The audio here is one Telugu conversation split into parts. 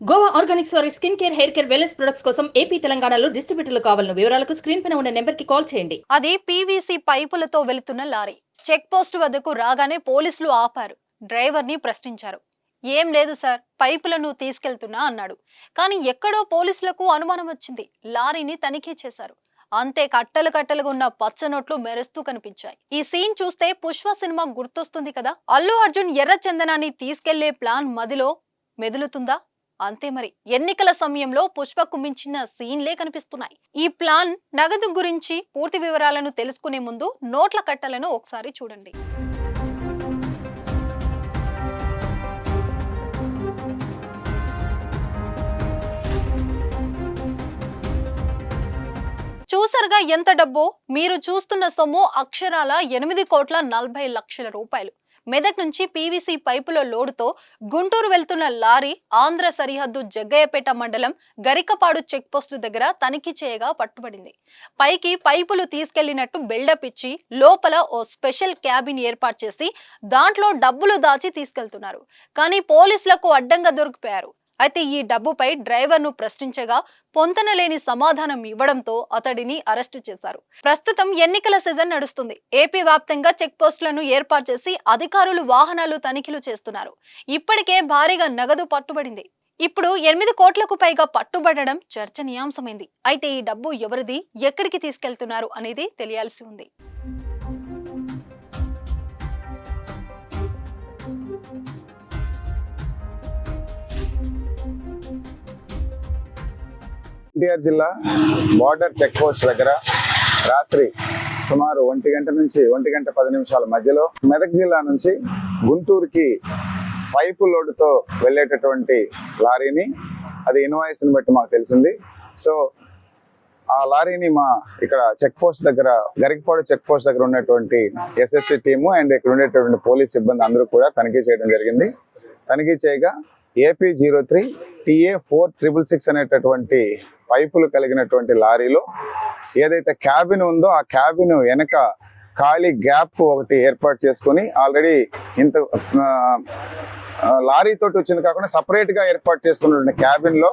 గోవా ఆర్గానిక్స్ వారి skin care, hair care, wellness products కోసం ఏపీ, తెలంగాణలో డిస్ట్రిబ్యూటర్లు కావాలను వివరాలకు స్క్రీన్ పైన ఉన్న నెంబర్ కి కాల్ చేయండి. అది పీవీసీ పైపులతో వెళుతున్న లారీ చెక్ పోస్ట్ వద్దకు రాగానే పోలీసులు ఆపారు. డ్రైవర్ ని ప్రశ్నించారు. ఏం లేదు సార్, పైపులను తీసుకెళ్తున్నా అన్నాడు. కానీ ఎక్కడో పోలీసులకు అనుమానం వచ్చింది. లారీని తనిఖీ చేశారు. అంతే కట్టలు కట్టలుగా ఉన్న పచ్చ నోట్లు మెరుస్తూ కనిపించాయి. ఈ సీన్ చూస్తే పుష్ప సినిమా గుర్తొస్తుంది కదా. అల్లు అర్జున్ ఎర్ర చందనాన్ని తీసుకెళ్లే ప్లాన్ మదిలో మెదులుతుందా? అంతే మరి. ఎన్నికల సమయంలో పుష్పకు మించిన సీన్లే కనిపిస్తున్నాయి. ఈ ప్లాన్ నగదు గురించి పూర్తి వివరాలను తెలుసుకునే ముందు నోట్ల కట్టలను ఒకసారి చూడండి. చూసారుగా ఎంత డబ్బో. మీరు చూస్తున్న సొమ్ము అక్షరాల 8,40,00,000 రూపాయలు. మెదక్ నుంచి పీవీసీ పైపుల లోడుతో గుంటూరు వెళ్తున్న లారీ ఆంధ్ర సరిహద్దు జగ్గయ్యపేట మండలం గరికపాడు చెక్ పోస్టు దగ్గర తనిఖీ చేయగా పట్టుబడింది. పైకి పైపులు తీసుకెళ్లినట్టు బిల్డప్ ఇచ్చి లోపల ఓ స్పెషల్ క్యాబిన్ ఏర్పాటు చేసి దాంట్లో డబ్బులు దాచి తీసుకెళ్తున్నారు. కానీ పోలీసులకు అడ్డంగా దొరికిపోయారు. అయితే ఈ డబ్బుపై డ్రైవర్ ను ప్రశ్నించగా పొంతనలేని సమాధానం ఇవ్వడంతో అతడిని అరెస్టు చేశారు. ప్రస్తుతం ఎన్నికల సీజన్ నడుస్తుంది. ఏపీ వ్యాప్తంగా చెక్ పోస్టులను ఏర్పాటు చేసి అధికారులు వాహనాలు తనిఖీలు చేస్తున్నారు. ఇప్పటికే భారీగా నగదు పట్టుబడింది. ఇప్పుడు 8 కోట్లకు పైగా పట్టుబడడం చర్చనీయాంశమైంది. అయితే ఈ డబ్బు ఎవరిది, ఎక్కడికి తీసుకెళ్తున్నారు అనేది తెలియాల్సి ఉంది. ఎన్టీఆర్ జిల్లా బార్డర్ చెక్ పోస్ట్ దగ్గర రాత్రి సుమారు 1 గంట నుంచి 1 గంట 10 నిమిషాల మధ్యలో మెదక్ జిల్లా నుంచి గుంటూరుకి పైపు లోడుతో వెళ్ళేటటువంటి లారీని, అది ఇన్వాయిస్ని బట్టి మాకు తెలిసింది. సో ఆ లారీని మా ఇక్కడ చెక్ పోస్ట్ దగ్గర గరికపాడు చెక్ పోస్ట్ దగ్గర ఉన్నటువంటి ఎస్ఎస్సి టీము అండ్ ఇక్కడ ఉండేటటువంటి పోలీస్ సిబ్బంది అందరూ కూడా తనిఖీ చేయడం జరిగింది. తనిఖీ చేయగా AP 03 TA 4666 అనేటటువంటి పైపులు కలిగినటువంటి లారీలో ఏదైతే క్యాబిన్ ఉందో ఆ క్యాబిన్ వెనక ఖాళీ గ్యాప్ ఒకటి ఏర్పాటు చేసుకొని ఆల్రెడీ ఇంత లారీ తోటి వచ్చింది కాకుండా సపరేట్ గా ఏర్పాటు చేసుకున్నటువంటి క్యాబిన్ లో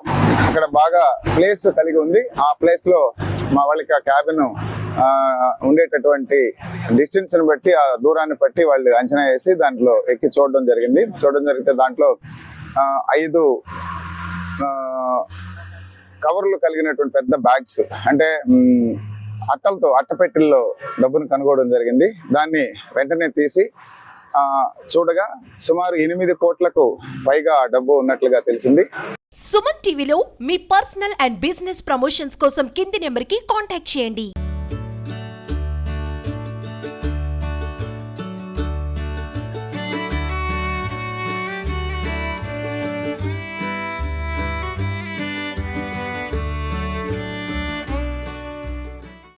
అక్కడ బాగా ప్లేస్ కలిగి ఉంది. ఆ ప్లేస్ లో మా వాళ్ళకి ఆ క్యాబిన్ ఉండేటటువంటి డిస్టెన్స్ ని బట్టి, ఆ దూరాన్ని బట్టి వాళ్ళు అంచనా వేసి దాంట్లో ఎక్కి చూడడం జరిగింది. చూడడం జరిగితే దాంట్లో 5 కవర్లు కలిగినటువంటి పెద్ద బ్యాగ్స్, అంటే అట్టలతో అట్టపెట్టెల్లో డబ్బును కనుగొనడం జరిగింది. దాన్ని వెంటనే తీసి చూడగా సుమారు 8 కోట్లకు పైగా డబ్బు ఉన్నట్లుగా తెలిసింది. సుమన్ టీవీలో మీ పర్సనల్ అండ్ బిజినెస్ ప్రమోషన్స్ కోసం కింది నెంబర్కి కాంటాక్ట్ చేయండి.